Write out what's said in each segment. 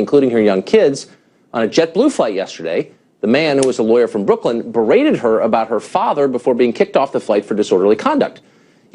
including her young kids, on a JetBlue flight yesterday. The man, who was a lawyer from Brooklyn, berated her about her father before being kicked off the flight for disorderly conduct.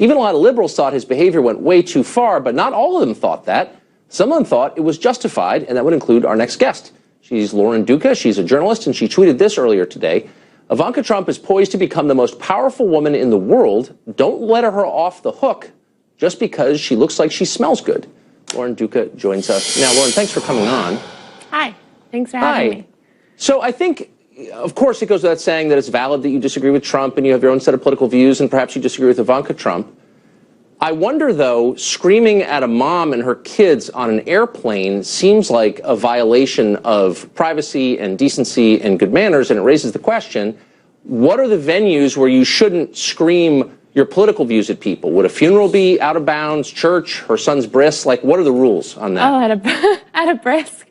Even a lot of liberals thought his behavior went way too far, but not all of them thought that. Some of them thought it was justified, and that would include our next guest. She's Lauren Duca. She's a journalist, and she tweeted this earlier today. Ivanka Trump is poised to become the most powerful woman in the world. Don't let her off the hook just because she looks like she smells good. Lauren Duca joins us. Now, Lauren, thanks for coming on. Hi. Thanks for having me. So I think, of course, it goes without saying that it's valid that you disagree with Trump and you have your own set of political views and perhaps you disagree with Ivanka Trump. I wonder, though, screaming at a mom and her kids on an airplane seems like a violation of privacy and decency and good manners, and it raises the question, what are the venues where you shouldn't scream your political views at people? Would a funeral be out of bounds, church, her son's bris? Like, what are the rules on that? Oh, at a brisk.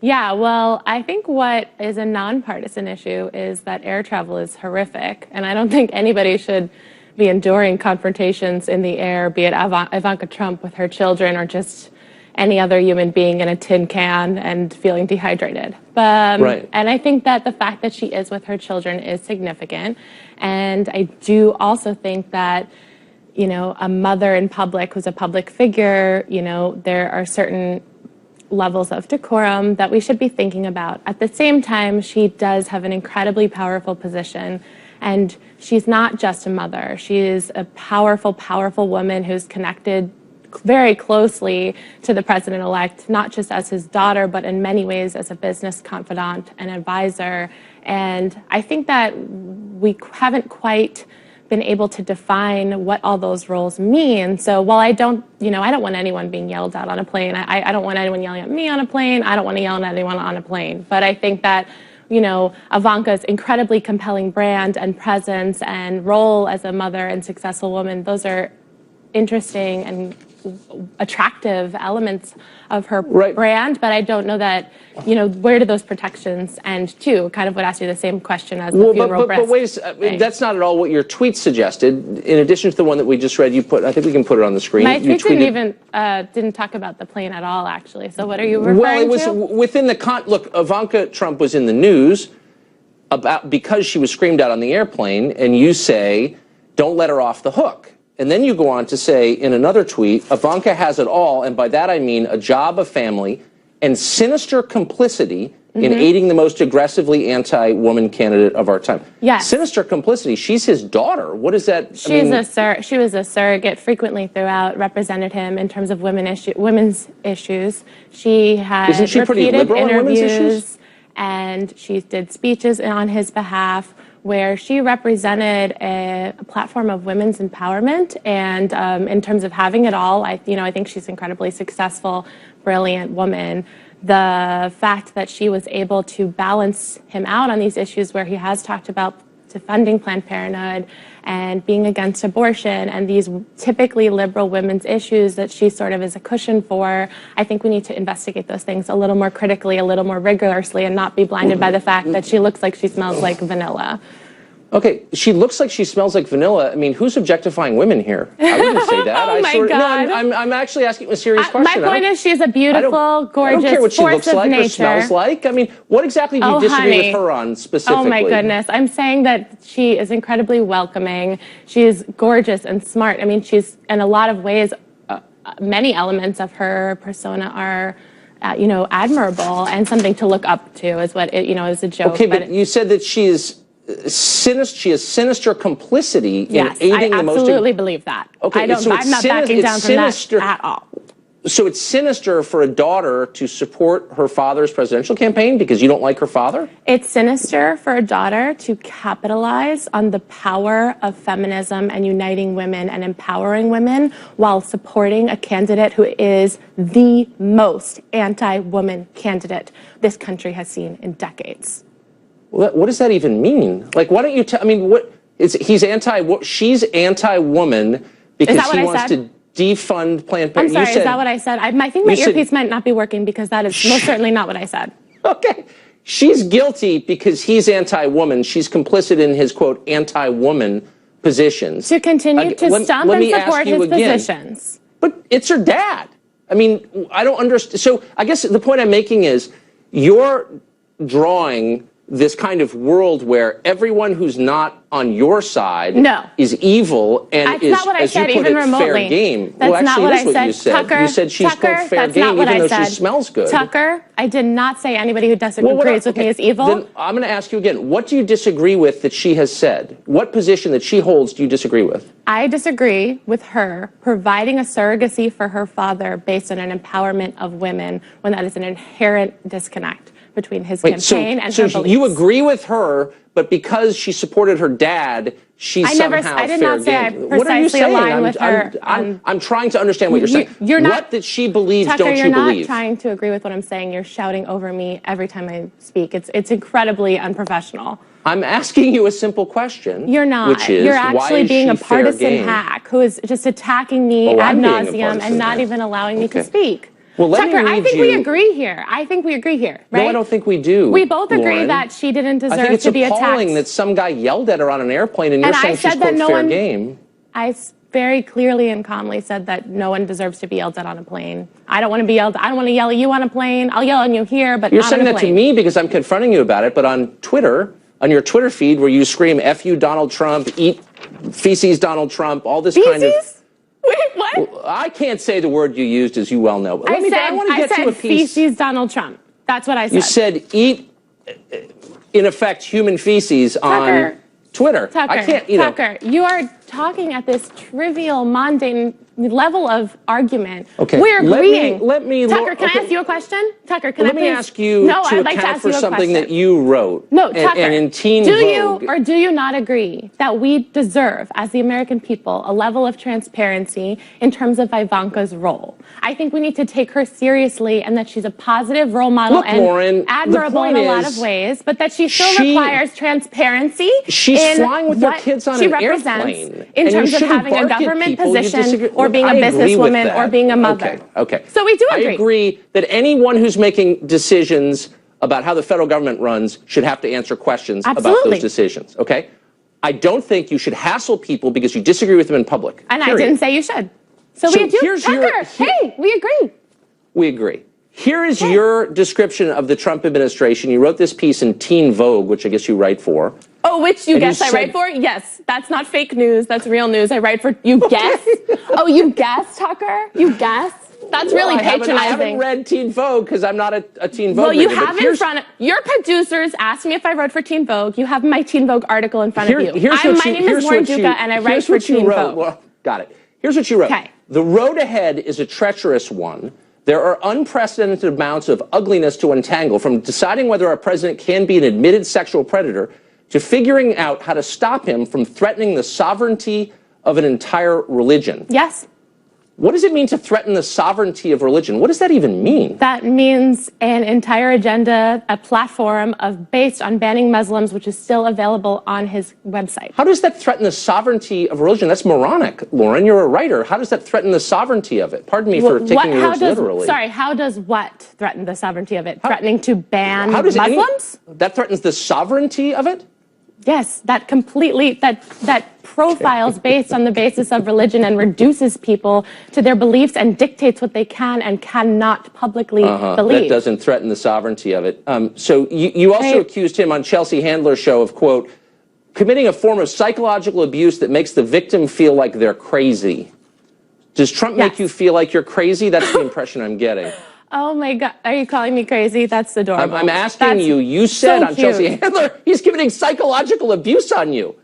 Yeah, well, I think what is a nonpartisan issue is that air travel is horrific, and I don't think anybody should be enduring confrontations in the air, be it Ivanka Trump with her children or just any other human being in a tin can and feeling dehydrated. Right. And I think that the fact that she is with her children is significant, and I do also think that, you know, a mother in public who's a public figure, you know, there are certain levels of decorum that we should be thinking about. At the same time, she does have an incredibly powerful position, and she's not just a mother. She is a powerful, powerful woman who's connected very closely to the president-elect, not just as his daughter, but in many ways as a business confidant and advisor. And I think that we haven't quite been able to define what all those roles mean. So while I don't want anyone being yelled at on a plane. I don't want anyone yelling at me on a plane. I don't want to yell at anyone on a plane. But I think that, you know, Ivanka's incredibly compelling brand and presence and role as a mother and successful woman, those are interesting and attractive elements of her brand, but I don't know that, you know, where do those protections end too? Kind of would ask you the same question as the funeral but wait a second, that's not at all what your tweet suggested. In addition to the one that we just read, you put, I think we can put it on the screen. My tweet didn't talk about the plane at all, actually. So what are you referring to? Within the look, Ivanka Trump was in the news because she was screamed at on the airplane, and you say, don't let her off the hook. And then you go on to say in another tweet, Ivanka has it all, and by that I mean a job, a family, and sinister complicity in aiding the most aggressively anti-woman candidate of our time. Yes. Sinister complicity. She's his daughter. What is that? She was a surrogate frequently throughout, represented him in terms of women's issues. She had Isn't she pretty repeated liberal on women's issues? And she did speeches on his behalf where she represented a platform of women's empowerment, and in terms of having it all, I think she's an incredibly successful, brilliant woman. The fact that she was able to balance him out on these issues where he has talked about defunding Planned Parenthood and being against abortion and these typically liberal women's issues that she sort of is a cushion for, I think we need to investigate those things a little more critically, a little more rigorously, and not be blinded by the fact that she looks like she smells like vanilla. Okay, she looks like she smells like vanilla. I mean, who's objectifying women here? I wouldn't say that. Oh my God. No, I'm actually asking a serious question. My point is she's a beautiful, gorgeous force of nature. I don't care what she looks like or smells like. I mean, what exactly do you disagree with her on specifically? Oh my goodness. I'm saying that she is incredibly welcoming. She's gorgeous and smart. I mean, she's, in a lot of ways, many elements of her persona are admirable and something to look up to is what it, is a joke. Okay, but you said that she has sinister complicity in aiding the most... Yes, I absolutely believe that. Okay, I'm not backing down from that at all. So it's sinister for a daughter to support her father's presidential campaign because you don't like her father? It's sinister for a daughter to capitalize on the power of feminism and uniting women and empowering women while supporting a candidate who is the most anti-woman candidate this country has seen in decades. What does that even mean? Like, why don't you tell... I mean, she's anti-woman because he wants to defund Planned Parenthood. I'm sorry, is that what I said? I think my earpiece might not be working because that is most certainly not what I said. Okay. She's guilty because he's anti-woman. She's complicit in his, quote, anti-woman positions. To continue to stump and support his positions. But it's her dad. I mean, I don't understand. So I guess the point I'm making is you're drawing this kind of world where everyone who's not on your side is evil and is, as you put it, fair game. That's well, actually, not what I said. You said. Tucker, you said she's, quote, fair game even though she smells good. Tucker, I did not say anybody who disagrees with me is evil. Then I'm going to ask you again. What do you disagree with that she has said? What position that she holds do you disagree with? I disagree with her providing a surrogacy for her father based on an empowerment of women when that is an inherent disconnect between his campaign and her beliefs. So you agree with her, but because she supported her dad, she's somehow fair game. I did not say I precisely align with her. I'm trying to understand what you're saying. What that she believes, Tucker, don't you believe? You're not trying to agree with what I'm saying. You're shouting over me every time I speak. It's incredibly unprofessional. I'm asking you a simple question. You're not. Which is, you're actually being a partisan hack who is just attacking me ad nauseum and not even allowing me to speak. Well, Tucker, I think we agree here. Right? No, I don't think we do. We both agree Lauren. That she didn't deserve to be attacked. I think it's appalling that some guy yelled at her on an airplane and you're saying she's, quote, fair game. I very clearly and calmly said that no one deserves to be yelled at on a plane. I don't want to be yelled at. I don't want to yell at you on a plane. I'll yell at you here, but you're not on a plane. You're saying that to me because I'm confronting you about it, but on Twitter, on your Twitter feed where you scream, F you, Donald Trump, eat feces, Donald Trump, all this kind of... Wait, what? Well, I can't say the word you used, as you well know. But I want to get to a piece. Feces, Donald Trump. That's what I said. You said eat, in effect, human feces on Twitter. Tucker, I can't, Tucker, you are talking at this trivial, mundane level of argument. Okay. We're agreeing. Tucker, can I ask you a question? Tucker, can I please? Let me ask you to account for something that you wrote. No, Tucker, and in Teen do Vogue. you or do you not agree that we deserve, as the American people, a level of transparency in terms of Ivanka's role? I think we need to take her seriously and that she's a positive role model and Lauren, admirable in a lot of ways, but that she still requires transparency she's flying with her kids on an airplane. In terms of having a government position or being a businesswoman or being a mother. Okay. So we do agree. I agree that anyone who's making decisions about how the federal government runs should have to answer questions about those decisions. Okay? I don't think you should hassle people because you disagree with them in public. And I didn't say you should. So we do. Tucker, hey, we agree. We agree. Here is your description of the Trump administration. You wrote this piece in Teen Vogue, which I guess you write for. Oh, which you guess I write for? Yes, that's not fake news. That's real news. I write for, you guess? Oh, you guess, Tucker? You guess? That's really patronizing. I haven't read Teen Vogue because I'm not a Teen Vogue reader. Well, you have in front of, your producers asked me if I wrote for Teen Vogue. You have my Teen Vogue article in front of you. My name is Lauren Duca and I write for Teen Vogue. Well, got it. Here's what you wrote. Okay. The road ahead is a treacherous one. There are unprecedented amounts of ugliness to untangle, from deciding whether our president can be an admitted sexual predator to figuring out how to stop him from threatening the sovereignty of an entire religion. Yes. What does it mean to threaten the sovereignty of religion? What does that even mean? That means an entire agenda, a platform based on banning Muslims, which is still available on his website. How does that threaten the sovereignty of religion? That's moronic, Lauren. You're a writer. How does that threaten the sovereignty of it? Pardon me for taking your words literally. Sorry, how does what threaten the sovereignty of it? Threatening to ban Muslims? That threatens the sovereignty of it? Yes, that completely, that profiles based on the basis of religion and reduces people to their beliefs and dictates what they can and cannot publicly believe. That doesn't threaten the sovereignty of it. So you also accused him on Chelsea Handler's show of, quote, committing a form of psychological abuse that makes the victim feel like they're crazy. Does Trump make you feel like you're crazy? That's the impression I'm getting. Oh my God, are you calling me crazy? That's adorable. I'm asking you, you said on Chelsea Handler, he's committing psychological abuse on you.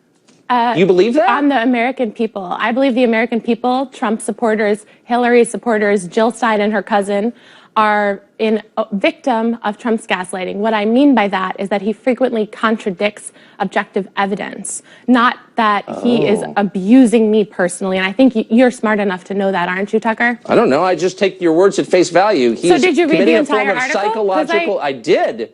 You believe that? On the American people. I believe the American people, Trump supporters, Hillary supporters, Jill Stein and her cousin, are a victim of Trump's gaslighting. What I mean by that is that he frequently contradicts objective evidence, not that he is abusing me personally. And I think you're smart enough to know that, aren't you, Tucker? I don't know. I just take your words at face value. So did you read the entire article? Psychological. I did.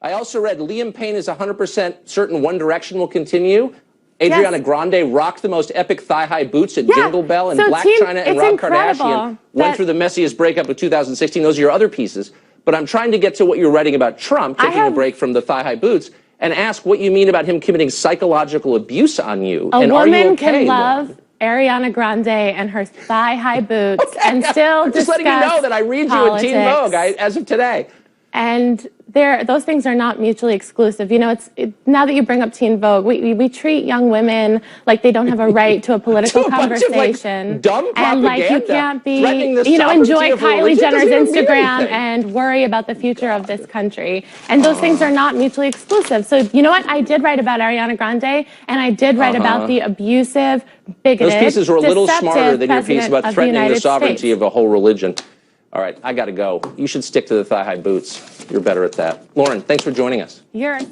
I also read Liam Payne is 100% certain One Direction will continue. Adriana Grande rocked the most epic thigh-high boots at Jingle Bell, and Black China and Rob Kardashian went through the messiest breakup of 2016. Those are your other pieces. But I'm trying to get to what you're writing about Trump taking a break from the thigh-high boots and ask what you mean about him committing psychological abuse on you. A woman can love Ariana Grande and her thigh-high boots and still just letting you know that I read you in Teen Vogue as of today. And those things are not mutually exclusive. You know, now that you bring up Teen Vogue, we treat young women like they don't have a right to a political conversation. Like, dumb propaganda, and like you can't be, enjoy Kylie Jenner's Instagram and worry about the future of this country. And those things are not mutually exclusive. So you know what? I did write about Ariana Grande, and I did write about the abusive, bigoted, those pieces were a little smarter than your piece about threatening the sovereignty States. of a whole religion. All right, I got to go. You should stick to the thigh-high boots. You're better at that. Lauren, thanks for joining us. You're a